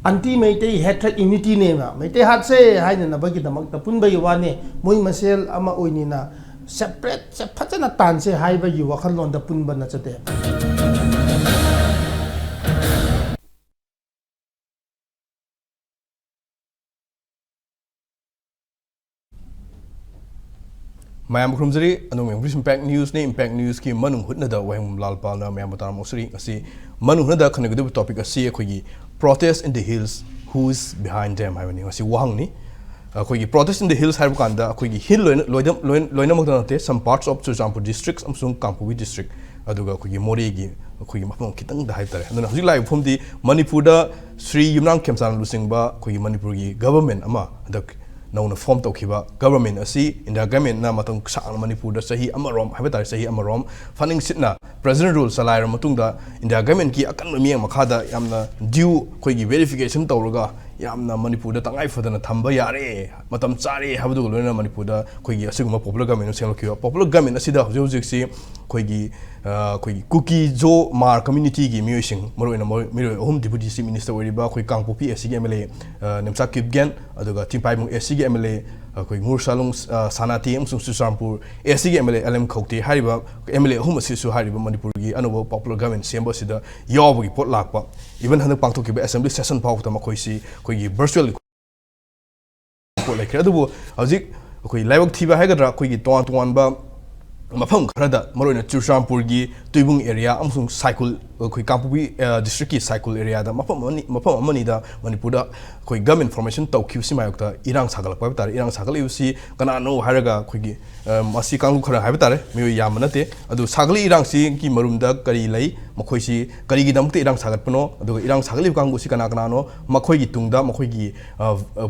anti Meitei hatred unity nema Meitei hat se haina na bagi damak ta punba yuwane moi masel ama oinina separate se phajana tan se haiba yu wakhal lon da punba na chate Mayam Krumzari, and Impact News, Impact News, Ki Manu Hutnada, Waham Lalpana, Mayamatar Mosri, see Manu Hunda connected topic, a see a quiggy protest in the hills, who's behind them? I mean, I see Wahangni. A quiggy protest in the hills, Harukanda, a quiggy hill, Loinamotanate, some parts of Chusampu districts, Amsung Kampuwi district, Aduga Quiggy Morigi, a quiggy Mapon Kitang, the Hatter. And then I like from the Manipur, Sri Yumnang Kemsan Lusingba, Quiggy Manipuri government, Ama, the Known form Tokiba government asi in the government na matong sa Manipur da sahi amarom habata sahi amarom funding sitna president rule salai matungda in the government ki akan mi makada yamna due khoigi verification tawraga yamna Manipur da tangai fadana thamba yare matam chare habdu loina Manipur da khoigi asiguma popular government selkiwa popular government asida hojik si khoigi cookie jo mar community gi musing maroina miro home deputy chief minister wariba khoi kangpo PSC MLA nemsa kipgen aduga timpai mung SC MLA khoi ngur salung sanati amsung susampur SC MLA LM khokti hariba MLA home asisu hariba Manipur gi anubo popular government sembo sida yaw gi pot lakpa even hanak pangthok ki assembly session paw ta makhoi si khoi gi virtual ko like adubo hojik khoi laibak thiba haigadra khoi gi ton ba Mafam Krada, Morona Chusampurgi, Tubung area, Amsung cycle, Kampubi district cycle area, the Mapam Manida, Manipuda, Gum information to Kusimayota, Irang Sagal, Irang Sagal, you see, Kanano, Haraga, Quigi, Masikan Habitat, Mu Yamanate, Adu Sagli Irang Si, Marunda, Karilay, Makoisi, Karigidam, Irang Sagatpano, Irang Sagli Kangusi Kanano, Makoigi Tungda, Makoigi,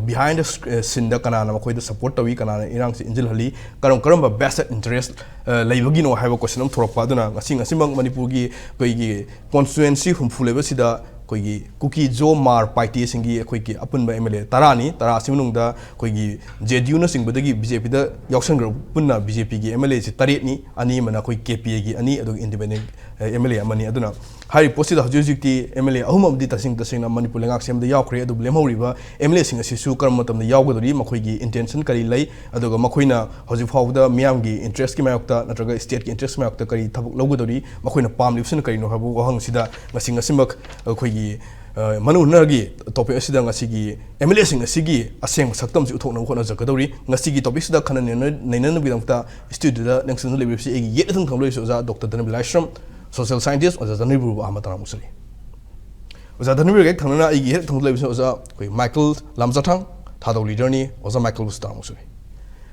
behind the Sinda Kanana, Makoi the support of Kanana, Irang Injilhali, Karamba best interest. Laibagino have a question of Tropaduna, sing a simang Manipugi, Koigi, constituency from Fulevasida, Koigi, Cookie Jo Mar, Paiti Singi, Koigi, upon by Emily, Tarani, Tarasimunda, Koigi, Jeduna Sing Budagi, BJP, the Yokshan Group, Puna, BJP, Emily, Taritni, Animana, Koi KPG, Ani, independent Emily, Mani Aduna. Harry posted a Jujiki, Emily, home of data sing the sing of Manipulaxim, the Yakre, the Blemo River, Emily sing a Sisu Karmatam, the Yaguri, Makoigi, intention, Karilay, Adoga Makoina, Hosifauda, Miamgi, interest Kimakta, Natraga state interest Makta Kari, Logori, Makoina Palm, Lipson Karino, Habu, Hang Sida, Masing a Simbak, Koigi, Manu Nagi, Topi Asida, Nasigi, Emily sing a Sigi, a same Satam, you told no one as a Kadori, Nasigi Topics, the Canon, Nanan Vidamta, studio, next to the Liberty, yet in Congress, Dr. Daniel Lashram. Social scientist was a Nibu Amatara Musli. Was at the Nibu Kanana, I get to live was a Michael Lamzatang, Tado Journey, was a Michael Stamusli.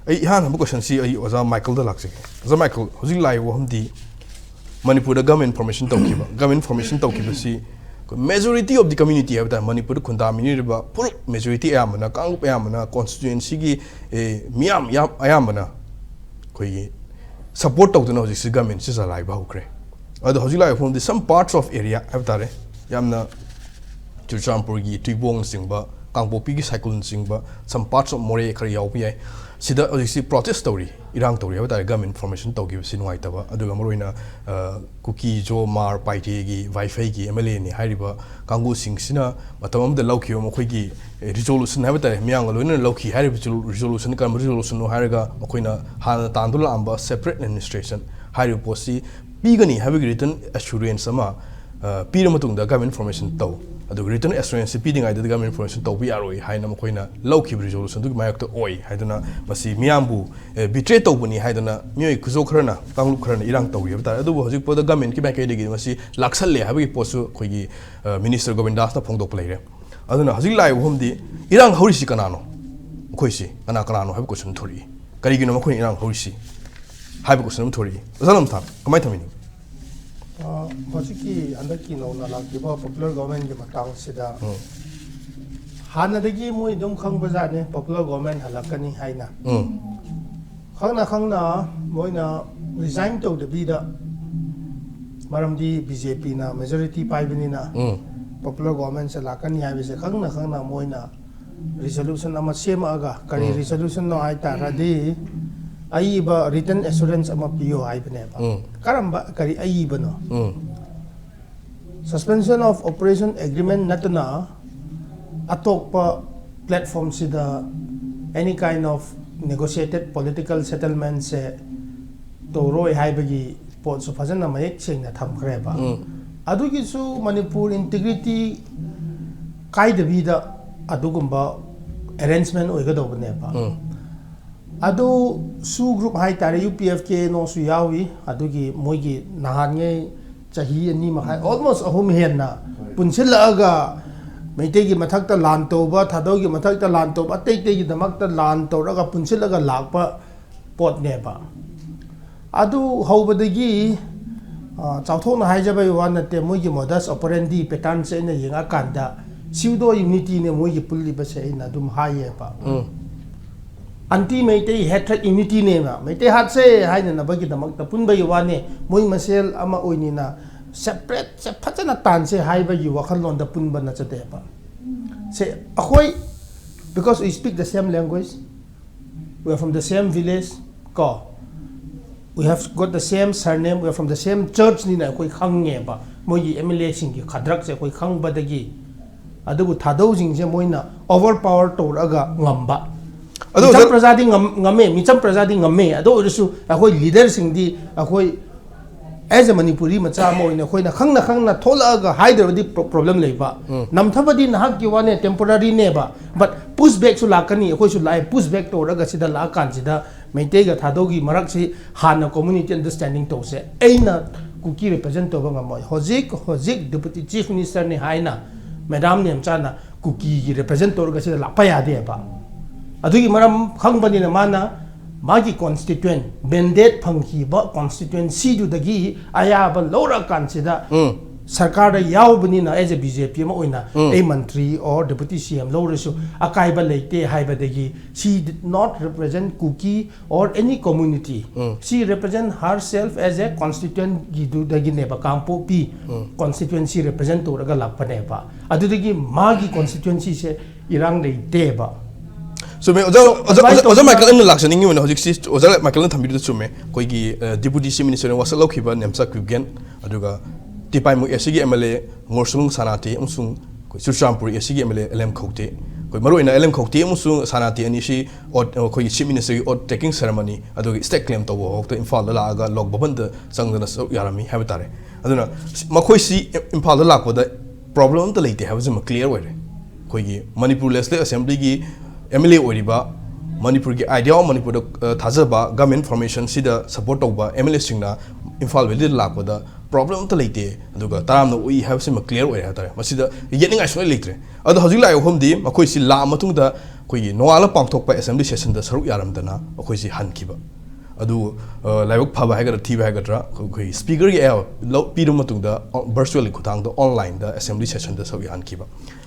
I had a book and see was a Michael the Luxury. Was a Michael, who's in live one the Manipur government information token, government information token, see majority of the community have that Manipur contaminated, but poor majority Amana, Kang Amana, constituency, Miam Yam Ayamana, support of the Nosis government is alive, how cray. Other Hosila from the some parts of area after Yamna Chuchampurgi, Tibong Singba, Kangpo Pigi Cycle Singba, some parts of More Kariaopia. Sida Odisi protest story, Irang Tori, what I government information to give Sinuaitava, Adugamorina, Cookie, Jo Mar, Paitegi, Vaifegi, Emily, Hariba, Kangu Sing Sina, Matamam the Loki, Mokwigi, resolution habitat, Miang, Luna Loki, Harry resolution, Kam resolution, Hariga, Mokwina, Han Tandula Amba, separate administration, Harry Posi. Pigani have written assurance sama Piramatung the government information to the written assurance feeding I the government information to we are Hainam Koina low key resolution to my oi Haidana Masi Miambu betray to Buni Haidana Mui Kuzokrana Kanglukran Irang to Yata the government Kibaki Masi Laxale have we post Kogi Minister Govindasta Pondo player. I don't know Hazila whom the Irang Horishi Kanano Koisi Anakarano have question Tori Karigino Irang Horishi. Have a question to you. Zalamtan, come to me. Hosiki, and the Kino, like popular government, the Matang Sida. Hana the game, we don't come bazane, popular government, Halakani Haina. Hana, Moina resigned to the Bida Maramdi, BJP, na majority Pibinina, popular government, Salakani, I was a Hana Moina resolution, Amasema, Kari resolution, no Aita, Radi. Aiba written assurance ama PO Ibaneba. Karamba kari aiba no. Suspension of operation agreement natana atokpa platform sida any kind of negotiated political settlement se toroi haibagi pot so fajana mayek sengna thamkhre ba adugi su Manipur integrity kaidabida adugumba arrangement oigadobne ba adu su group hai tare UPFK no su yawi adugi moigi nahange chahi ani ma almost ahum henna punsilaga meitegi mathakta lan toba thadogi mathakta lan toba teitegi damakta lan toraga punsilaga lakpa pot neba adu hobadagi chauthona haijabai wanate moigi modus operandi pattern se na yenga kanda pseudo unity ne moigi pulli ba se na dum haye ba anti meitei hatred unity ne ma meitei hat se haina na bagi damakta punbai wane moi masel ama oinina separate se phajana tan se haiba yi wakhalon da punba na chate ba se akhoi because we speak the same language, we are from the same village ko we have got the same surname, we are from the same church ni na koi khang nge ba moi yi MLA sing ki khadrak se koi khang ba dagi adu thadau jing je moina overpower to raga ngamba adu prajadi ngame micham prajadi ngame adu rusu akhoi leader sing di akhoi as a Manipuri macha mo ina khoina khangna thola ga haider di problem leiba namthabadi nahak ki wane temporary ne ba but push back su lakani khoi su lai push back to raga sida la kan sida meite ga thadogi marak si hana community understanding to se aina kuki represent to ba moi hojik deputy chief minister ne haina madam ne amchana kuki gi represent to raga sida la pa ya de ba adugi maram khangbani na mana magi constituent mandate phangki ba constituency du dagi aya ba lora kansida sarkar da yaubani na as a BJP ma oina a mantri or deputy CM lorisu akai ba leite haiba dagi she did not represent Kuki or any community she represent herself as a constituent gidu dagi ne ba kampo pi constituency represent to raga lakpane ba adu dagi magi constituency se irang leite ba so me oza Michael in election ningi wona hojik sis oza Michael in thambi du chume koi gi deputy chief minister was lo khiba nemsa kugen aduga tipai mu SG MLA ngorsung sanati amsung koi surchampuri SG MLA LM khote koi maru ina LM khote amsung sanati ani shi koi chief minister or taking ceremony aduga state claim to wo to Imphal la aga log baban da sangdana yarami habitare aduna makhoi si Imphal la ko da problem to leite have some clear way koi gi Manipur Legislative Assembly gi MLA oriba Manipur ki idea Manipur thazaba government formation sida support over MLA singna Imphal Valley lakpada problem to leite aduga taram no we have some clear way hatare masida yening ai soi letre adu hojik lai hom di makoi si la matung da koi noala pangthok pa assembly session da saruk yaram dana makoi si hankiba adu laibok phaba haigara thiba haigara koi speaker gi piru matung da virtually khutang da online da assembly session da saruk hankiba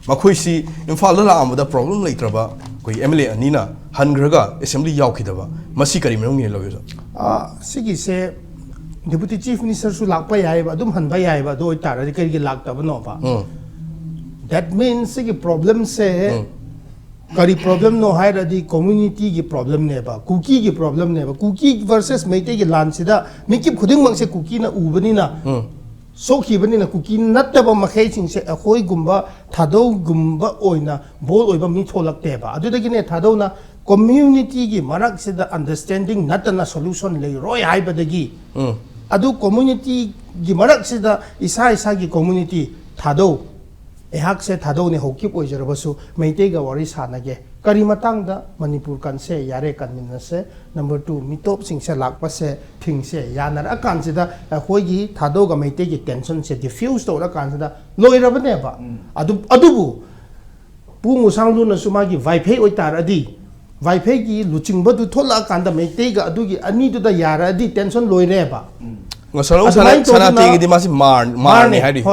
makoi si Imphal la amada problem leitraba koi MLA anina hangraga assembly yaukidaba masi kari menong ni loyo sigi se deputy chief minister su lakpa yai ba dum hanba yai ba do tara ri kari lakta ba no ba that means sigi problem se kari problem no haira di community gi problem ne ba kuki gi problem ne ba kuki versus meite gi lan sida mikip khuding mang se kuki na ubani na so khibani na kuki nattaba makhai sing se akhoi gumba thadau gumba oina bol oiba mi tholak te ba adu dagi ne thadau na community gi marak sida understanding natana solution le roi hai ba dagi adu community gi marak sida isa gi community thadau ehak se thadau ne hokip oijarbasu meite ga wari sanage kari matang da Manipur kan se yare kan min se number 2 mitop sing se lakpa se thing se yanar akan se da khoi gi thadau ga meite gi tension se diffuse to ra kan se da loira ba ne ba adu bu pu musang lu na suma gi wifi oi tar adi wifi gi luching ba du thola kan da meite ga adu gi ani du da yara adi tension loire ba ngasalo sanati gi di masi mar ne hari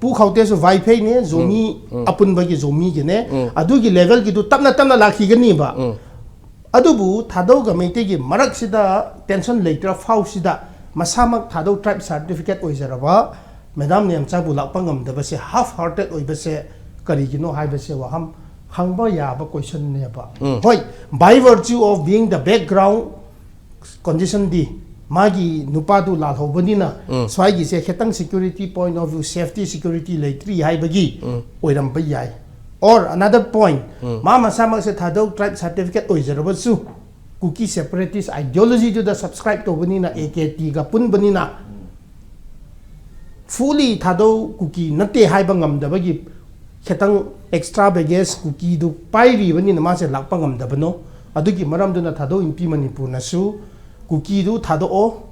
pu khaute su wifi ne zomi apun ba gi zomi gi ne adu gi level gi du tamna lakhi ga ni ba adu bu thadau ga meite gi marak sida tension later fau sida masamak thadau tribe certificate oi jaraba madam ne amcha bu lak pangam da ba se half hearted oi ba se kari gi no hai ba se wa ham hangba ya ba question ne ba hoi by virtue of being the background condition di magi nupadu la hobani na swai gi se khetang security point of view safety security leitri hai bagi oiram ba yai or another point mama sama se thadok tribe certificate oizaraba su kuki separatist ideology to the subscribe to bani na AKT ga pun bani na fully thado kuki nate haiba ngamdaba gi khetang extra baggage kuki du pairi bani na ma se lakpa ngamdaba no adugi maram du na thado impi Manipur na su kuki du thado o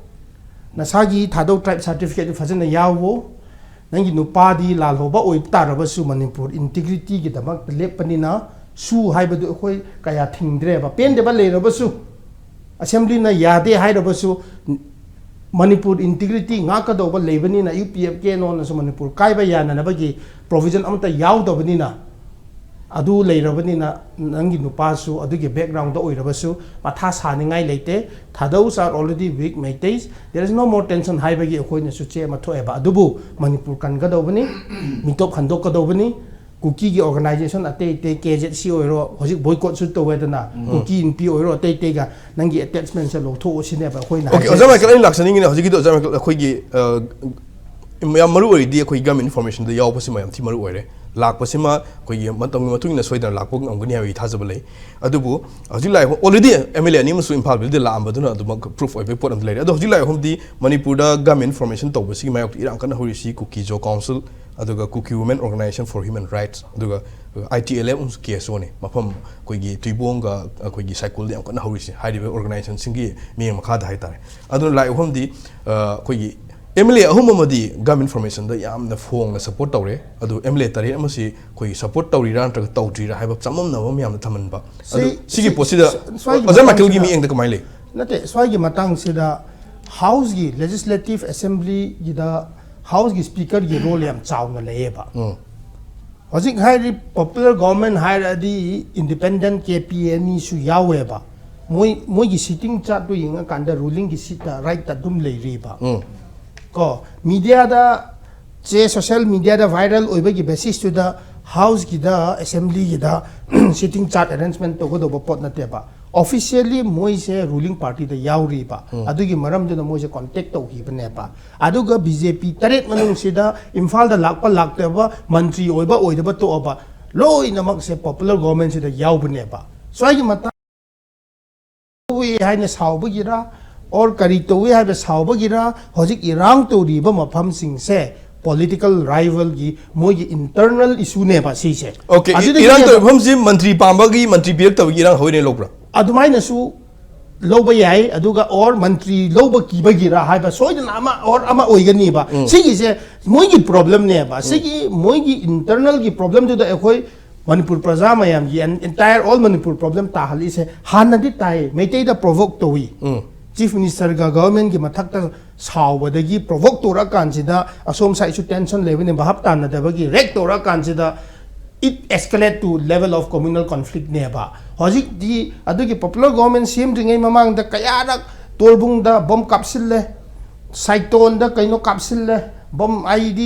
nasagi thado tribe certificate du fajana yawo nangi nupadi lalhoba oi taraba su Manipur integrity gi damak lepani na su haiba du khoi kaya thingdre ba pen de ba le raba su assembly na yade hai raba su Manipur integrity nga ka do ba lebani na UPF ke no na su Manipur kai ba yana na ba gi provision amta yaw do bani na adu le rabani na nangi nupa su adu gi background do oi raba su matha saningai leite thadous are already weak maitais there is no more tension high bagi khoi na su che ma thoe ba adubu Manipur kan ga do bani mitop khandok ka do bani kuki gi organization ate te KZC oiro hojik boycott su to wedana kuki in pi oiro ate te ga nangi attachment se lo tho sine ba khoi na okay ozama kala laksani ngi hojik do ozama khoi gi yam maru ori di khoi gam information da yaw pasima yam thi maru oire lak pasima khoi gi matam matung na soidana lak pok ngam gani hawi thajab lei adubu hojik lai already MLA ni musu impal bil de la ambaduna aduma proof oi pot am lei adu hojik lai hom di Manipur da gam information to basi mayok irang kan hori si kuki jo council aduga kuki women organization for human rights aduga ITLM uns keso ne mafam koi gi tuibonga koi gi cycle yam kan hori si haidibe organization singi mi makha da hai tare adu lai hom di koi gi MLA ahum amadi gam information da yam na phone na support tawre adu MLA tare amasi koi support tawri ran tra tawtri ra haiba chamam na wam yam na thaman ba adu sigi posida azam makil gi mi eng da kamai le nate swai gi matang sida house gi legislative assembly gi da house gi speaker gi role yam chawna leba hojik hai popular government hai adi independent KPA ni su yawe ba moi gi sitting chat to yinga kanda ruling gi sita right ta dum le ri ba ko media da che social media da viral oiba gi basis to the house gi da assembly gi da sitting chat arrangement to go do pot na te ba officially moi se ruling party da yauri ba adugi maram de moi se contact to hi bane ba aduga BJP taret manung sida imphal da lakpa lakte ba mantri oiba oida ba to ba loi namak se popular government sida yaw bane ba so ai mata we hai na saw ba gira or kari to we have saw ba gira hojik irang to ri ba mafam sing se political rival gi moi gi internal issue ne ba si se okay irang to pham si mantri pamba gi mantri biak to irang hoine lokra adumai na su loba yai aduga or mantri loba ki bagira haiba soidana ama or ama oigani ba sigi se moi gi problem ne ba sigi moi gi internal gi problem do da ekhoi Manipur praja mayam gi entire all Manipur problem ta hali se hanadi tai meitei da provoke to wi chief minister ga government gi mathak ta sawbadagi provoke to ra kan sida asom sai su tension level ne bahap ta na da bagi rek to ra kan sida it escalate to level of communal conflict neba hojik di adugi popular government sim ringai mamang da kayarak tolbung da bom kapsille saiton da kaino kapsille bom id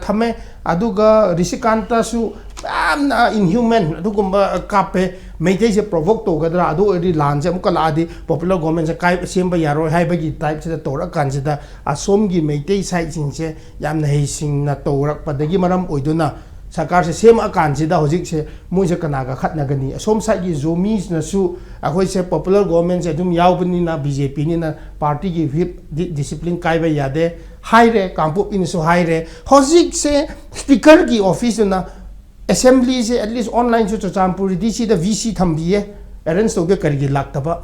thame aduga risikanta su amna inhuman adugumba kape meitei se provoke to gadra adu edi lanje mukala adi popular government se kai semba yaro haibagi type se tora kanjida asom gi meitei sai sing se yamna heising na torak padagi maram oiduna sarkar se sem akan sida hojik se moi se kanaga khatna gani asom sai gi zomis na su akhoi se popular government se dum yaubni na BJP ni na party gi whip discipline kai ba yade haire kampu in so haire hojik se speaker gi office na assembly se at least online so champuri DC da VC thambiye arrange to be kargi laktaba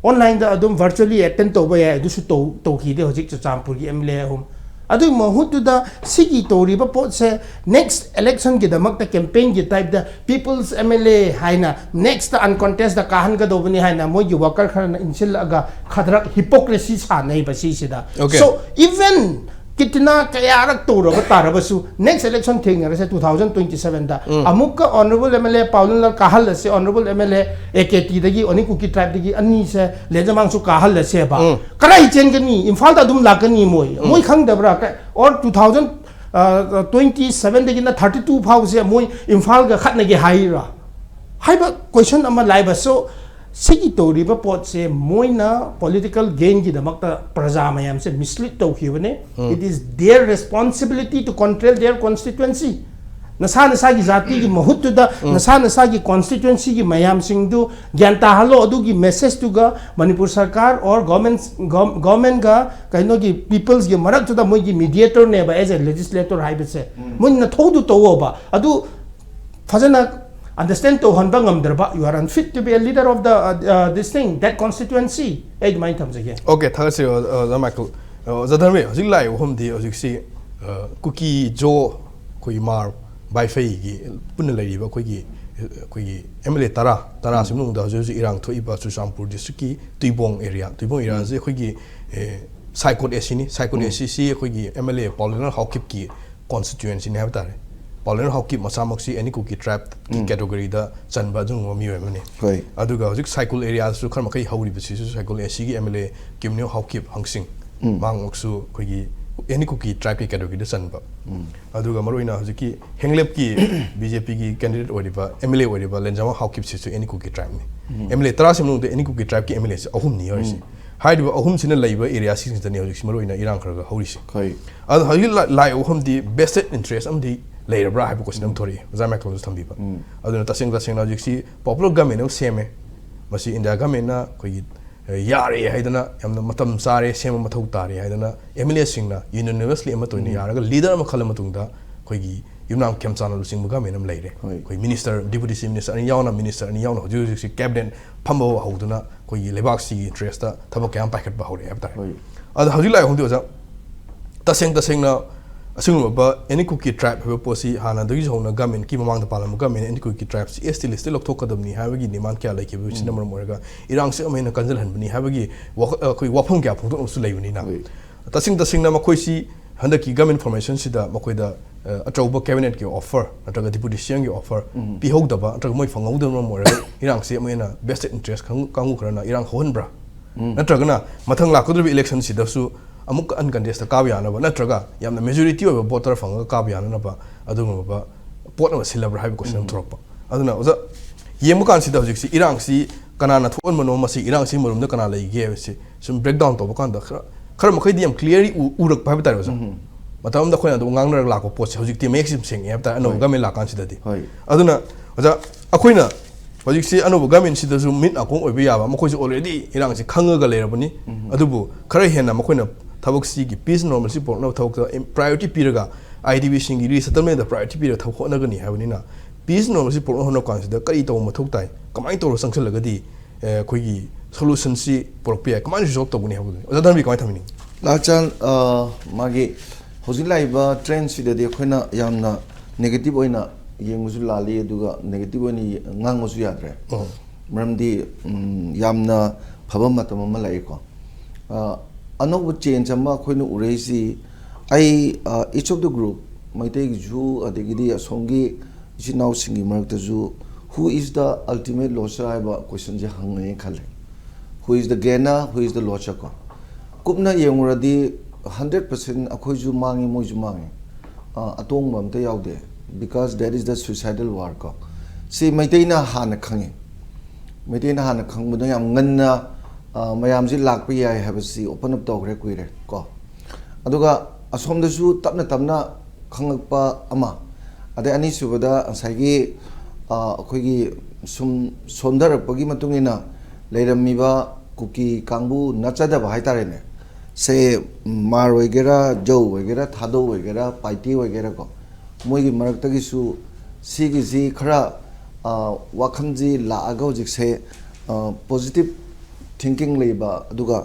online da adum virtually attend to ba ya du su to ki de hojik champuri MLA hum adu mahutu da sigi tori ba pot se next election ki damak ta campaign ki type da people's MLA haina next uncontest da kahan ga dobani haina moi gi worker khana insil aga khadrak hypocrisy sa nei ba si sida so even kitna kayarak to ro ba su next election thing ra se 2027 da amukka honorable MLA Paulun kahal se honorable MLA AKT dagi oni kuki tribe dagi ani se lejamang su kahal se ba karai chen gani imphal da dum lakani moi khang dabra or 2027 dagi na 32 phau se moi imphal ga khatna gi haira haiba question ama laiba so sigi tori ba pot se moina political gain gi damakta praja mayam se mislead to khibane it is their responsibility to control their constituency nasa nasa gi jati gi mahut tu da nasa nasa gi constituency gi mayam sing du gyanta halo adu gi message tu ga Manipur sarkar or government ga kaino gi peoples gi marak tu da moi gi mediator ne ba as a legislator hai bese moi na thodu to ba adu fazana understand to hanba ngamdar you are unfit to be a leader of the this thing that constituency age mind comes again okay thagase Michael zadharme hojik lai hom di hojik si cookie jo koi mar by fei gi punna lai ba koi gi MLA tara simung da jo irang thoi ba Chusampur district ki tuibong area je koi gi saikot esini saikot SCC koi gi MLA Pauline Hawkip ki constituency ne habtare Pauline Hawkip masamoksi any cookie trap ki category da chanba jung mi we mane hoi aduga hojik cycle area su kharma kai hauri bi su cycle SC gi MLA kimnyo Hawkip hangsing mangoksu koi gi any cookie trap ki category da chanba aduga maroina hojiki henglep ki BJP ki candidate oriba MLA oriba lenjama Hawkip su any cookie trap ni MLA tara simung de any cookie trap ki MLA se ahum ni yorisi haidu ahum sina laiba area si sini hojik maroina irang kharaga haurisi hoi adu hajil lai ahum di vested interest am di later bra have question thori zama close thambi ba aduna tasing na jiksi popular government no seme masi india government na koi yare haidana yamna matam sare sema mathau tare haidana MLA singna unanimously amatoina yaraga leader am khala matungda koi gi yumnam kemchana lusing muga menam leire koi minister deputy chief minister ani yauna minister ani yauna hoju jiksi cabinet phambo hauduna koi gi lebak si interest ta thabak kyam packet ba hore abta ad hajilai hongdi oja tasing na asing ba any cookie tribe have posi hana dagi jona government ki mamang da palam government any cookie tribes ST list lok thok kadam ni habagi demand kya like bi number morga irang se amena kanjal han bani habagi koi wafam kya phung to su leibani na tasing na makoi si handa ki government formation sida makoi da atauba cabinet ki offer ataga deputy CM ki offer pi hok da ba ataga moi phangau da morga irang se amena best interest kangu khrana irang hon bra nataga na mathang la kudri election sida su amuk uncontested kabyana ba natraga yamna majority of voter fanga kabyana na ba aduma ba pot na silabra habi question thropa aduna oza yemu kan sida hojik si irang si kanana thon mano masi irang si marum da kana lai ge si sum breakdown to ba kan da khara makai diam clearly urak ba tar oza matam da khoina do ngang na la ko pot si hojik ti maximum sing ya ta ano ga me la kan sida di aduna oza akoina hojik si ano ga men sida zu min akong oibe ya ba makoi si already irang si khanga ga lerabani adubu khara hena makoina tabuk ki peace normal si porna thawk priority piraga IDB singi resettlement the priority piraga thawk hona gani habani na peace normal si porna hona consider kari to mathuk tai kamai to sangsal lagadi khoi gi solution si porpia kamai resolve to buni habuni oda dan bi kamai thamini lachan magi hojilai ba trend si de khoina yamna negative oina yengusu lali aduga negative oni ngangosu yadre maramdi yamna phaba matam ma lai ko another change amma khoinu ureisi each of the group maitai ju adegidi asongi jinau singi marakta ju who is the ultimate loser ba question je hangne khale who is the gainer who is the loser ko kupna yenguradi 100% akhoi ju mangi moi ju mangi atong bam ta yaude because that is the suicidal war ko si maitai na hana khangi maitai na hana khangbu da yam nganna mayam ji lak pi ai have si open up to gre kuire ko aduga asom da su tapna khangakpa ama ade ani subada asagi akhoi gi sum sondar pagi matungina leirammi ba kuki kangbu nachada ba haitare ne se mar wegera jo wegera thado wegera paiti wegera ko moi gi marak ta gi su si gi ji khara wakhamji la aga jik se positive thinking leiba aduga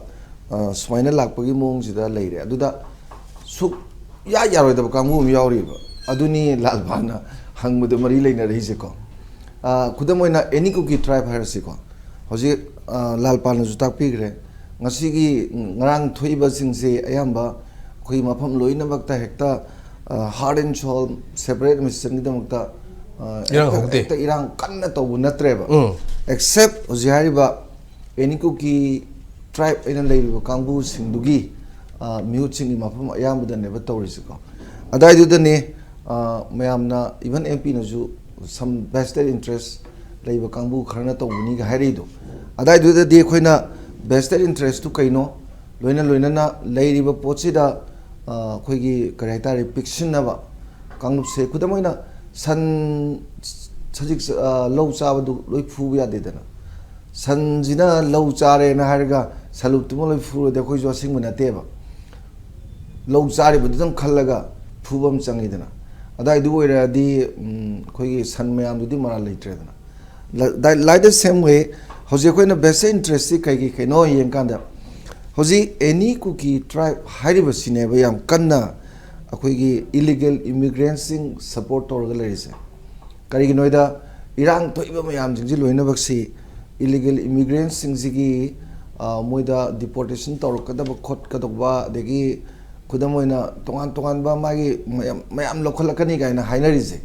swaina lakpagi mong sida leire aduda suk ya yaroi da kangmu mi yauri ba aduni lalbana hangmudu mari leina reise ko kudamoina any cookie tribe harsi ko hoji lalpana ju tak pigre ngasi gi ngarang thoiba singse ayamba khoi mafam loina bakta hekta hard and soul separate mission gi damakta irang kanna to bunatreba except hoji hariba any cookie tribe in a Kambu Sindugi, muting in Mafum Ayam than never Torisico. Adai do the ne, Mayamna, even MP Nazu, some vested interest, Labor Kambu, Karnato, Uniga Harido. Adai do the de Quina, vested interest to Kaino, Luina, Lady Pochida, Quigi, Karatari, Pixinava, Kangu se Kudamoina, 산 사직 lâu 짜바도 로이 푸야 되잖아. 산지나 lâu 짜래나 하르가 살루트모 로이 푸르데 거기 저 생문나 대봐. lâu 짜리부터 좀 칼라가 푸범 짱이잖아. 아다이 두고이라디 거기 산 매암도디 말할 레이트잖아. Like the same way, hoje koina best interest kai no yengkanda. Hoje any cookie tribe hariba sineba yam kanna akhoi illegal immigrants support torga lerise. Kari noida Iran to iba mayam jingji loina baksi illegal immigrants sigi moida deportation torkada ba khot kadokba degi kudamoina tongan ba magi mayam lokhalakani gaina hainarise.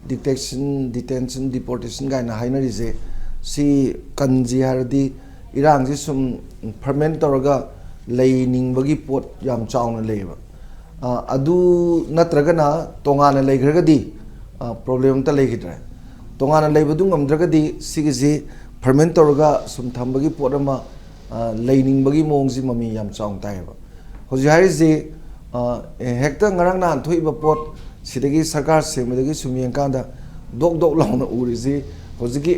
Detention, deportation gaina hainarise si kanji hardi Iran ji sum permanent torga leining bagi pot yam chauna leiba adu natragana tongana leigragadi problem ta leigidra tongana leibadu ngamdragadi sigisi permanent torga sum thambagi pot ama leining bagi mongji mami yam chaung taiba hoji harise hekta ngarang na thoiba pot sidagi sarkar semedagi sumyeng kanda dok launa urisi hojiki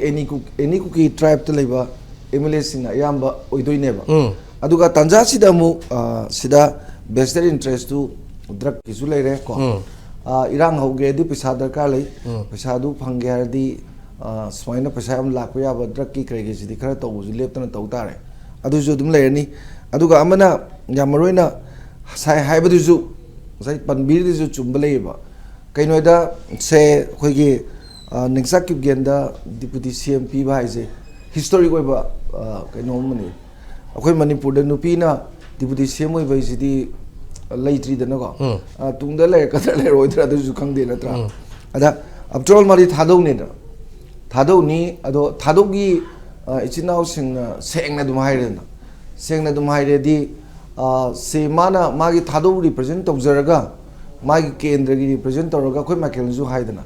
any kuki tribe ta leiba MLA sing ayamba oidoineba aduga tanja sida mu sida vested interest to drug kisu leire ko irang hoge di pisa darkar lei pisa du phangge hardi swaina pisa am lakpa ya ba drug ki krege sidi khara tawbu leptana tawtare adu ju dum leirni aduga amana yamaroina sai haibadu ju sai panbir ju chumbaleba kainoida se khoigi nexak genda deputy CM pi ba haise historic oiba kaino mani akhoi manipur da nupina deputy CM oiba isidi leitri da nago tungda le kadra le roidra da ju khangde na tra ada after all mari thadau ne da thadau ni ado thadogi ichinau sing sengna dum haire na sengna dum haire di se mana magi thadau represent tawjaraga magi kendra gi represent toroga khoi makel ju haidana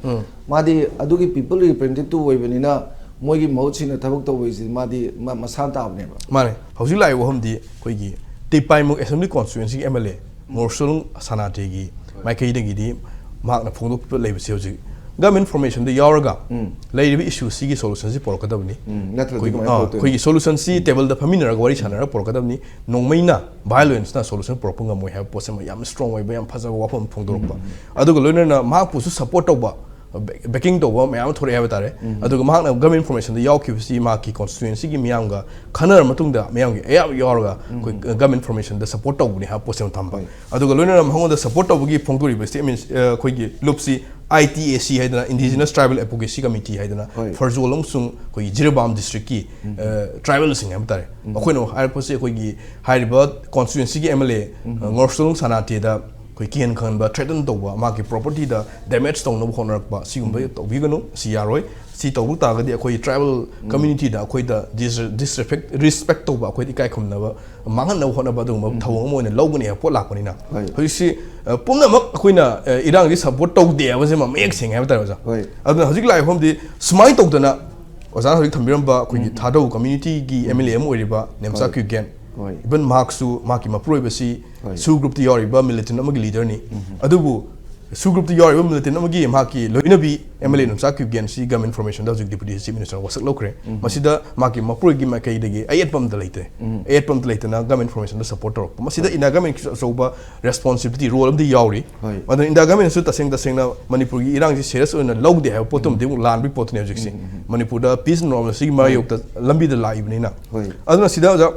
madi adugi people representative oibenina moigi mauchina thabak tawisi madi masan tabne ba mane hausi lai wo hamdi khoigi tepai mu assembly constituency MLA morsul sanate gi maikai de gi di mak na phongdok leibse hoji government information de yauraga leibi issue si gi solution si porkadabni khoigi solution si table da famina wari chanara porkadabni nongmaina violence na solution propunga moi have posema yam strong way yam phaja wafam phongdorpa aduga loina mak pu support toba backing toba mayam thore have tare aduga mak na government information de yaw ki si mak ki constituency gi miyam ga khanar matungda miyam gi yauraga government information de support tobuni have posem thamba aduga loina mahong da support tobugi phongdori besti means khoigi lupsi ITAC haidana Indigenous Tribal Advocacy Committee haidana Farzolong sung koi Jiribam district ki tribal sing am tare akoino har pose koi gi hariba constituency ki MLA ngorsolong sanate da koi kian khan ba threaten to ba ma ki property da damage to no honar ba sigum to bigano si yaroi si to ta ga di koi tribal community da koi da respect to ba koi kai khum na ba mangan na hona ba do ma thawong mo ne logni ha pot lak pani na hoi si pumna mak akoina irang ri support to de ba se ma mek sing ha ta ba aduna hojik lai hom di smai to dana oza hojik thambiram ba koi thado community gi MLA mo ri ba nemsa ku gen even marksu maki ma pro ba si su group ti yori ba militant amagi leader ni adubu su group ti yori ba militant amagi maki loina bi MLA no sakip gen si government information da juk deputy chief minister wasak lokre masida maki ma pro gi ma kai de gi ayat pam da leite na government information da support ro masida ina government so ba responsibility role of the yori but in the government su taseng na manipur gi irang ji serious on log de ha potom de lan bi pot ne juk si manipur da peace normal si ma yok ta lambi da live ni na aduna sida ja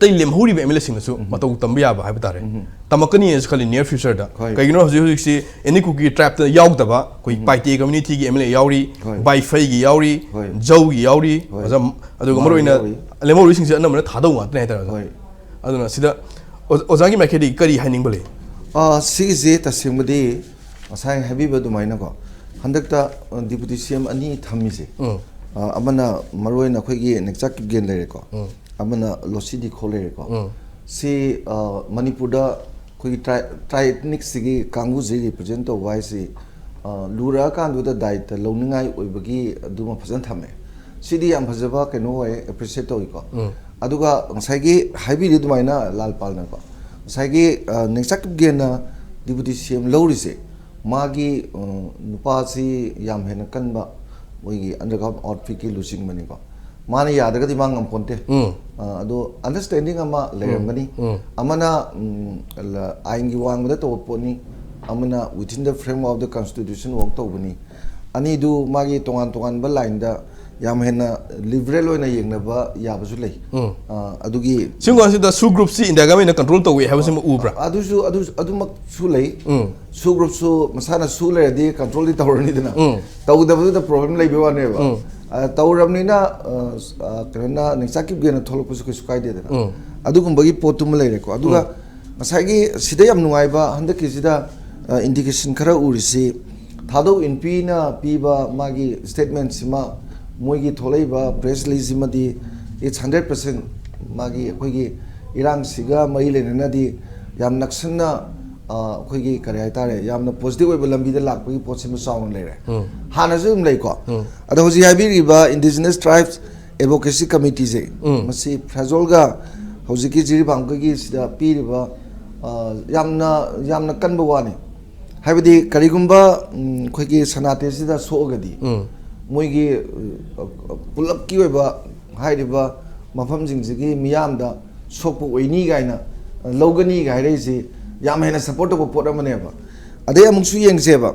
tai lem huri be MLA sing su matau tambia ba ha bitare tamakani is khali near future da kaigino hoji si any cookie trap da yaug da ba koi paite community gi MLA yauri bai fai gi yauri jau gi yauri adu gamaroina lemo ri sing se anamana thadau ma tne ta aduna sida ozagi makedi kari haning bale sigi ta singmadi asai habi ba dumaina ko handakta deputy CM ani thammise amana maroina khoi gi nekchak gen lere ko amana losidi khole ko si manipur da koi triethnic sigi kangu ji represent to wise lura kan du da dait loningai oibagi duma phajan thame sidi yam phajaba keno hoy appreciate to ko aduga saigi haibi ri dumaina lalpal na ko saigi neksak gena deputy CM lori se मागी नुपासी याम हेन कनबा मोगी underground outfit की लुचिंग money को माने यादगदी मांग हम पोंते अदो understanding अमा लेरमनी अमना आइन की वांग बदा तो पोनी अमना within the frame of the constitution work तो बनी अनि दु मागी तोंगान तोंगान बा लाइन दा याम हेना लिबरल होइना येंगनबा याबसु लै अदुगी सिंगोन दा सु ग्रुप सी इंडिया गवर्नमेंट कंट्रोल तो वे हाबसम उब्रा अदुमक सु लै सु ग्रुप सु मसाना सु लेदि कंट्रोल दि तवरनी दना तवदबदु द प्रॉब्लम लै बेवाने बा तवरमनिना कना निसाकिब गेना थोलपसु किसु कायदे दना अदुगुंबगी पोतुम लैरेको अदुगा मसागी सिदा याम नुंगाइबा हंदकी सिदा इंडिकेशन खरा उरिसि थादो इनपी ना पीबा मागी स्टेटमेंट सिमा मोगी थोलैबा प्रेस रिलीज इट्स 100% मागी अखोगी इरांग सिगा मई लेननादी याम नक्सना अखोगी करे हाइतारे यामना पॉजिटिव ओइबा लंबीदा लाकपगी पोसिम साउन लेरे हानाजुम लैको अदा होजि हाबिरिबा इंडिजिनस ट्राइब्स एडवोकेसी कमिटी जे मसी फ्राजोलगा होजिकी जिरिबांगगी सिदा पीरिबा यामना कनबा वानी हाइबदी करिगुंबा अखोगी सनाते सिदा सोगदी मोगी पुलप की ओइबा हाइरिबा मफम जिंगजिगी मियामदा सोपो ओइनी गाइना लौगनी गाइरेसि याम हेना सपोर्ट को पोट अमनेबा अदे अमुसु येंगसेबा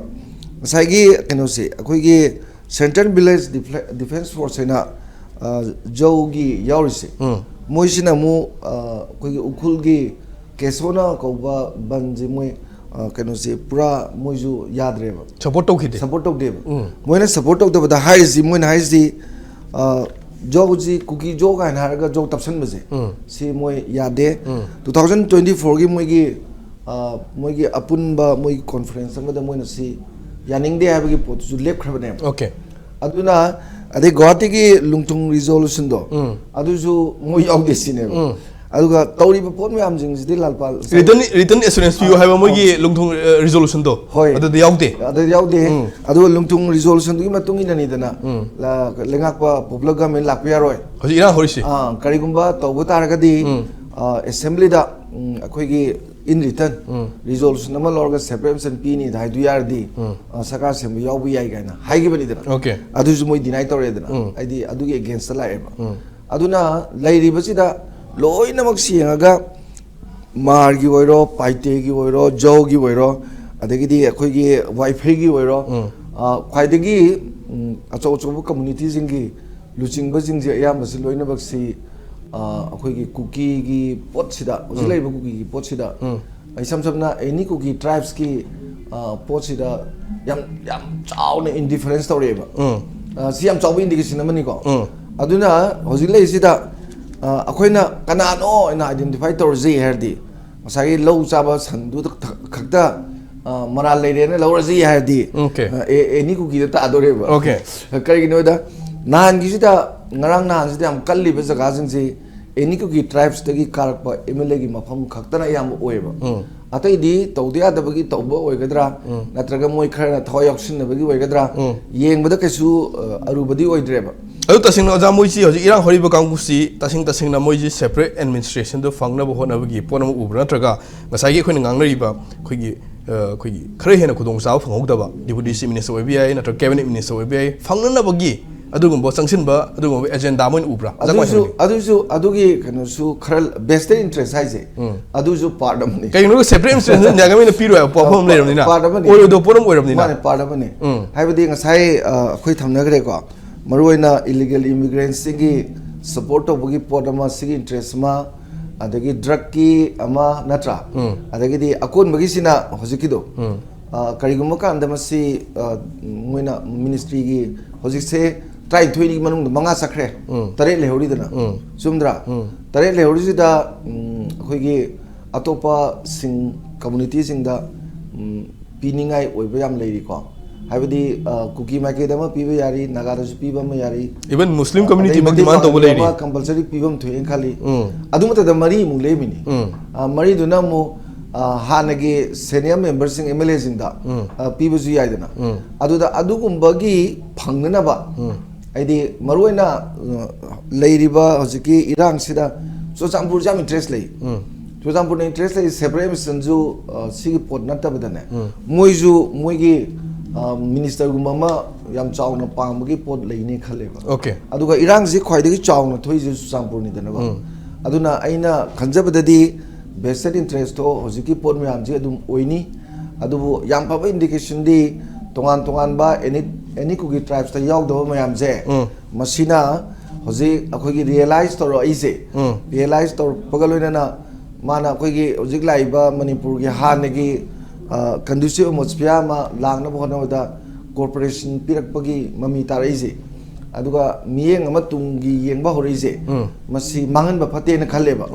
साइगी कनोसे अखोगी सेंट्रल विलेज डिफेंस फोर्स हेना जोगी यावरिसे मोइसिना मु अखोगी उखुलगी केसोना कोबा बंजि मोय कनोसे पूरा मोइजु याद्रेबा सपोर्ट तौखिदे सपोर्ट तौदेबा मोइना सपोर्ट तौदबदा हाइजि मोइना हाइजि जोजी कुकी जो गाइन हारगा जो तपसन बजे सी मोय यादे 2024 की मोगी अपुनबा मोगी कॉन्फ्रेंस अमदा मोइना सी यानिंगदे हाबगी पोतु लेखखरबने ओके अदुना अदे गुवाहाटी की लुंगथुंग रिजोल्यूशन दो अदुजु मोय यावदे सिने अदुगा तौरिबा पोत मयाम जिंगसिदि लालपाल रिटर्न एश्योरेंस पियो हाइबा मोगी लुंगथुंग रिजोल्यूशन दो अदु यावदे अदु लुंगथुंग रिजोल्यूशन दुगी मतुंग इननी दना ला लेंगाकपा पॉपुलर गवर्नमेंट लाकपा यारोय होजि इरा होरिसि करिगुंबा तौबा तारगदी असेंबली दा अखोगी इन रिटर्न रिजोल्यूशन अमा लौरगा सेपरेशन पीनी धाइदु यारदी सरकार सेम यावबि याइ गाइना हाइगिबनि दना ओके अदुजु मोय डिनाइ तौरे दना आइदि अदुगी अगेंस्ट लाएबा अदुना लैरिबसिदा लोइनमक सियंगा मारगी ओइरो पाइतेगी ओइरो जोगी ओइरो अदगिदी अखोगी वाइफाईगी ओइरो ख्वाइदगी अचौ अचौब कम्युनिटी जिंगी लुचिंग जिंजे अयामबसि लोइनमक सि अखोगी कुकी की पोटसिदा उजिलाइबा कुकी की पोटसिदा ऐसम सबना एनी कुकी ट्राइब्स की पोटसिदा याम याम चावने इंडिफरेंस तौरेबा सि याम चाव इंडिकेशन अमनी को अदुना होजिलाइसिदा अखोइना कनानो इन आइडेंटिफाई तौरजे हरदी मसाई लौ चाबा संदु खक्ता मरा लेरेने लौरजे हरदी एनी कुकी दा तादोरेबा okay करिगिनोदा naan गिसिदा ngarang nan sida am kalli be jaga jing ji eni ko ki tribes tagi karak pa MLA gi mafam khaktana yam oiba atai di tawdia da bagi tawba oigadra natraga moi khara thoy option bagi oigadra yeng bada kesu arubadi oidreba adu tasing na moi si hoji irang horiba kangbu si tasing na moi ji separate administration do fangna bo hona bagi ponam ubra natraga ngasai gi khoina ngangnari ba khoigi khoigi khare hena khudong saw phangogdaba deputy chief minister oibi natraga cabinet minister oibi fangna na bagi अदुगुंबो संगसिनबा अदुगुंबो agenda मोइन उब्रा अदुगी कनसु खरल vested interest हाइजे अदुजु पार्ट अमनी कइनो सेपरेट इंटरेस्ट न्यागामिन पिरो पफॉर्म लेरमनिना ओइ दो पोरम ओइरमनिना माने पार्ट अमनी हाइबदि ngसाइ अखोइ थमनगरे को मरुइना इलीगल इमिग्रेंट्स सिगी सपोर्ट तोबगी पोट अमा सिगी इंटरेस्ट मा अदगी ड्रग की अमा नत्रा अदगी दि अकोन बगी सिना होजिकिदो करिगुम कांदमसी मोइना मिनिस्ट्री की होजिसे ट्राई थोइनी मनुंग मंगा सखरे तरे लेहौरीदना सुमद्रा तरे लेहौरीसिदा अखोइगी अतोपा सिंग कम्युनिटी सिंगदा पीनिंगाई ओइबा याम लेरिको हाइबदी कुकी माइकेदमा पीबा यारी नागादसु पीबा म यारी इवन मुस्लिम कम्युनिटी मग डिमांड तोबो लेरि कंपलसरी पीबम थोइन खाली अदुमतदा मरी मुंग लेमिनी मरी दुना मु हानगी सीनियर मेंबर सिंग MLA सिंगदा पीबजु याइदना अदुदा अदुगुंबगी फंगनबा आइदि मरुइना लेरिबा हजिकी इरांग सिदा चोचांपुर जाम इंटरेस्ट ले ꯆꯨꯔꯆꯥꯟꯄꯨꯔꯅ ꯏꯟꯇꯔꯦꯁ ꯂꯩ ꯁꯦꯄꯔꯦꯠ ꯑꯦꯃꯤꯁꯟꯁꯨ ꯁꯤꯒꯤ ꯄꯣꯠ ꯅꯠꯇꯕꯗꯅꯦ ꯃꯣꯏꯁꯨ ꯃꯣꯏꯒꯤ ꯃꯤꯅꯤꯁꯇꯔꯒꯨꯝꯕ ꯑꯃ ꯌꯥꯝ ꯆꯥꯎꯅ ꯄꯥꯝꯕꯒꯤ ꯄꯣꯠ ꯂꯩꯅꯦ ꯈꯜꯂꯦꯕ ꯑꯗꯨꯒ ꯏꯔꯥꯡꯁꯤ ꯈ꯭ꯋꯥꯏꯗꯒꯤ ꯆꯥꯎꯅ ꯊꯣꯛꯏꯁꯦ ꯆꯨꯔꯆꯥꯟꯄꯨꯔꯅꯤꯗꯅꯀꯣ ꯑꯗꯨꯅ ꯑꯩꯅ ꯈꯟꯖꯕꯗꯗꯤ vested interest ꯍꯧꯖꯤꯛꯀꯤ ꯄꯣꯠ ꯃꯌꯥꯝꯁꯤ ꯑꯗꯨꯝ ꯑꯣꯏꯅꯤ ꯑꯗꯨꯕꯨ ꯌꯥꯝ ꯐꯕ ꯏꯟꯗꯤꯀꯦꯁꯟꯗꯤ ꯇꯣꯉꯥꯟ ꯇꯣꯉꯥꯟꯕ ꯑꯦꯅꯤ ꯀꯨꯀꯤ ꯇ꯭ꯔꯥꯏꯕꯁꯇ ꯌꯥꯎꯗꯕ ꯃꯌꯥꯝꯁꯦ ꯃꯁꯤꯅ ꯍꯧꯖꯤꯛ ꯑꯩꯈꯣꯏꯒꯤ ꯔꯤꯌꯦꯂꯥꯏꯁ ꯇꯧꯔꯛꯏꯁꯦ ꯔꯤꯌꯦꯂꯥꯏꯁ ꯇꯧꯔꯛꯄꯒ ꯂꯣꯏꯅꯅ ꯃꯥꯅ ꯑꯩꯈꯣꯏꯒꯤ ꯍꯧꯖꯤꯛ ꯂꯥꯛꯏꯕ ꯃꯅꯤꯄꯨꯔꯒꯤ ꯍꯥꯟꯅꯒꯤ ꯀꯟꯗꯨꯁꯤꯞ ꯑꯦꯠꯃꯣꯁꯐꯤꯌꯥꯔ ꯑꯃ ꯂꯥꯡꯅꯕ ꯍꯣꯠꯅꯕꯗ ꯀꯣꯔꯄꯣꯔꯦꯁꯟ ꯄꯤꯔꯛꯄꯒꯤ ꯃꯃꯤ ꯇꯥꯔꯛꯏꯁꯦ ꯑꯗꯨꯒ ꯃꯤꯠꯌꯦꯡ ꯑꯃ ꯇꯨꯡꯒꯤ ꯌꯦꯡꯕ ꯍꯧꯔꯛꯏꯁꯦ ꯃꯁꯤ ꯃꯥꯡꯍꯟꯕ ꯐꯠꯇꯦꯅ ꯈꯜꯂꯦꯕ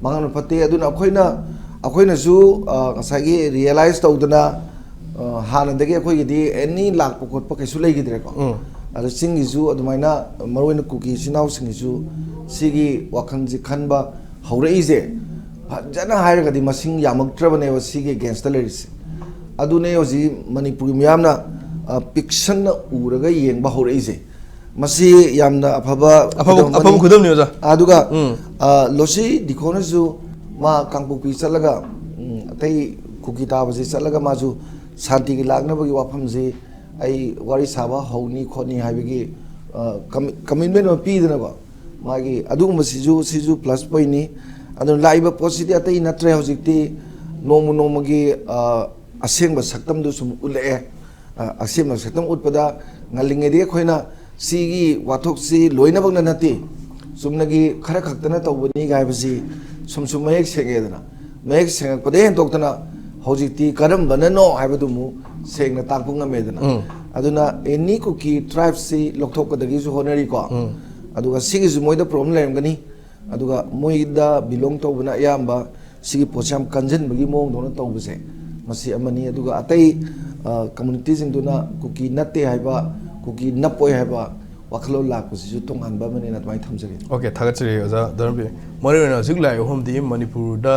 ꯃꯥꯡꯍꯟꯕ ꯐꯠꯇꯦ ꯑꯗꯨꯅ ꯑꯩꯈꯣꯏꯅꯁꯨ ꯉꯁꯥꯏꯒꯤ ꯔꯤꯌꯦꯂꯥꯏꯁ ꯇꯧꯗꯅ ꯍꯥꯟꯅꯗꯒꯤ ꯑꯩꯈꯣꯏꯒꯤꯗꯤ ꯑꯦꯅꯤ ꯂꯥꯛꯄ ꯈꯣꯠꯄ ꯀꯩꯁꯨ ꯂꯩꯈꯤꯗ꯭ꯔꯦꯀꯣ ꯑꯗꯣ ꯆꯤꯡꯒꯤꯁꯨ ꯑꯗꯨꯃꯥꯏꯅ ꯃꯔꯨꯑꯣꯏꯅ ꯀꯨꯀꯤ ꯏꯆꯤꯟ ꯏꯅꯥꯎꯁꯤꯡꯒꯤꯁꯨ ꯁꯤꯒꯤ ꯋꯥꯈꯜꯁꯤ ꯈꯟꯕ ꯍꯧꯔꯛꯏꯁꯦ ꯐꯖꯅ ꯍꯥꯏꯔꯒꯗꯤ ꯃꯁꯤꯡ ꯌꯥꯝꯃꯛꯇ꯭ꯔꯕꯅꯦꯕ ꯁꯤꯒꯤ ꯑꯦꯒꯦꯟꯁꯇ ꯂꯩꯔꯤꯁꯦ ꯑꯗꯨꯅꯦ ꯍꯧꯖꯤꯛ ꯃꯅꯤꯄꯨꯔꯒꯤ ꯃꯤꯌꯥꯝꯅ ꯄꯤꯛꯁꯟꯅ ꯎꯔꯒ ꯌꯦꯡꯕ ꯍꯧꯔꯛꯏꯁꯦ ꯃꯁꯤ ꯌꯥꯝꯅ ꯑꯐꯕ ꯈꯨꯗꯝꯅꯤ ꯑꯣꯖꯥ ꯑꯗꯨꯒ ꯂꯣꯁꯤ ꯗꯤꯈꯣꯅꯁꯨ ꯃꯥ ꯀꯥꯡꯄꯣꯛꯄꯤ ꯆꯠꯂꯒ ꯑꯇꯩ ꯀꯨꯀꯤ ꯇꯥꯕꯁꯤ ꯆꯠꯂꯒ ꯃꯥꯁꯨ ꯁꯥꯟꯇꯤꯒꯤ ꯂꯥꯛꯅꯕꯒꯤ ꯋꯥꯐꯝꯁꯤ ꯑꯩ ꯋꯥꯔꯤ ꯁꯥꯕ ꯍꯧꯅꯤ ꯈꯣꯠꯅꯤ ꯍꯥꯏꯕꯒꯤ ꯀꯃꯤꯠꯃꯦꯟ ꯑꯃ ꯄꯤꯗꯅꯀꯣ ꯃꯥꯒꯤ ꯑꯗꯨꯒꯨꯝꯕꯁꯤꯁꯨ ꯄ꯭ꯂꯁ ꯄꯣꯏꯟꯅꯤ ꯑꯗꯨꯅ ꯂꯥꯛꯏꯕ ꯄꯣꯠꯁꯤꯗꯤ ꯑꯇꯩ ꯅꯠꯇ꯭ꯔꯦ ꯍꯧꯖꯤꯛꯇꯤ ꯅꯣꯡꯃꯒꯤ ꯑꯁꯦꯡꯕ ꯁꯛꯇꯝꯗꯨ ꯁꯨꯝ ꯎꯠꯂꯛꯑꯦ ꯑꯁꯦꯡꯕ ꯁꯛꯇꯝ ꯎꯠꯄꯗ ꯉꯜꯂꯤꯉꯩꯗꯒꯤ ꯑꯩꯈꯣꯏꯅ ꯁꯤꯒꯤ ꯋꯥꯊꯣꯛꯁꯤ ꯂꯣꯏꯅꯃꯛꯅ ꯅꯠꯇꯦ ꯆꯨꯝꯅꯒꯤ ꯈꯔ ꯈꯛꯇꯅ ꯇꯧꯕꯅꯤ ꯍꯥꯏꯕꯁꯤ ꯁꯨꯝ ꯃꯌꯦꯛ ꯁꯦꯡꯉꯦꯗꯅ ꯃꯌꯦꯛ ꯁꯦꯡꯉꯛꯄꯗꯒꯤ ꯍꯦꯟꯗꯣꯛꯇꯅ ꯍꯧꯖꯤꯛꯇꯤ ꯀꯔꯝꯕꯅꯅꯣ ꯍꯥꯏꯕꯗꯨꯃꯨꯛ ꯁꯦꯡꯅ ꯇꯥꯛꯄ ꯉꯝꯃꯦꯗꯅ ꯑꯗꯨꯅ ꯑꯦꯅꯤ ꯀꯨꯀꯤ ꯇ꯭ꯔꯥꯏꯕꯁꯤ ꯂꯧꯊꯣꯛꯀꯗꯒꯤꯁꯨ ꯍꯣꯠꯅꯔꯤꯀꯣ ꯑꯗꯨꯒ ꯁꯤꯒꯤꯁꯨ ꯃꯣꯏꯗ ꯄ꯭ꯔꯣꯕ꯭ꯂꯦꯝ ꯂꯩꯔꯝꯒꯅꯤ ꯑꯗꯨꯒ ꯃꯣꯏꯗ ꯕꯤꯂꯣꯡ ꯇꯧꯕꯅ ꯑꯌꯥꯝꯕ ꯁꯤꯒꯤ ꯄꯣꯠꯁꯦ ꯌꯥꯝ ꯀꯟꯁꯤꯟꯕꯒꯤ ꯃꯑꯣꯡꯗꯧꯅ ꯇꯧꯕꯁꯦ ꯃꯁꯤ ꯑꯃꯅꯤ ꯑꯗꯨꯒ ꯑꯇꯩ ꯀꯝꯃꯨꯅꯤꯇꯤꯁꯤꯡꯗꯨꯅ ꯀꯨꯀꯤ ꯅꯠꯇꯦ ꯍꯥꯏꯕ ꯀꯨꯀꯤ ꯅꯞꯄꯣꯏ ꯍꯥꯏꯕ ꯋꯥꯈꯜꯂꯣꯟ ꯂꯥꯛꯄꯁꯤꯁꯨ ꯇꯣꯉꯥꯟꯕ ꯑꯃꯅꯦꯅ ꯑꯗꯨꯃꯥꯏꯅ ꯊꯝꯖꯒꯦ ꯊꯥꯒꯠꯆꯔꯤ ꯑꯣꯖꯥ ꯙꯔꯃꯕꯤꯔ ꯃꯔꯨꯑꯣꯏꯅ ꯍꯧꯖꯤꯛ ꯂꯥꯛꯏꯕ ꯋꯥꯐꯝꯗꯤ ꯃꯅꯤꯄꯨꯔꯗ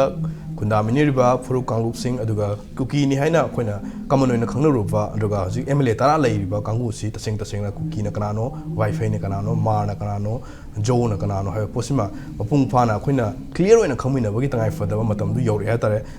ꯈꯨꯟꯗꯥꯃꯤꯟꯅꯔꯤꯕ ꯐꯨꯔꯨꯞ ꯀꯥꯡꯂꯨꯞꯁꯤꯡ ꯑꯗꯨꯒ ꯀꯨꯀꯤꯅꯤ ꯍꯥꯏꯅ ꯑꯩꯈꯣꯏꯅ ꯀꯃꯟ ꯑꯣꯏꯅ ꯈꯪꯅꯔꯨꯕ ꯑꯗꯨꯒ ꯍꯧꯖꯤꯛ MLA ꯇꯔꯥ ꯂꯩꯔꯤꯕ ꯀꯥꯡꯕꯨꯁꯤ ꯇꯁꯦꯡꯅ ꯀꯨꯀꯤꯅ ꯀꯅꯥꯅꯣ ꯋꯥꯏꯐꯩꯅ ꯀꯅꯥꯅꯣ ꯃꯥꯔꯅ ꯀꯅꯥꯅꯣ ꯖꯧꯅ ꯀꯅꯥꯅꯣ ꯍꯥꯏꯕ ꯄꯣꯠꯁꯤꯃ ꯃꯄꯨꯡ ꯐꯥꯅ ꯑꯩꯈꯣꯏꯅ ꯀ꯭ꯂꯤꯌꯔ ꯑꯣꯏꯅ ꯈꯪꯃꯤꯟꯅꯕꯒꯤ ꯇꯉꯥꯏꯐꯗꯕ ꯃꯇꯝꯗꯨ ꯌꯧꯔꯛꯑꯦ ꯍꯥꯏꯇꯥꯔꯦ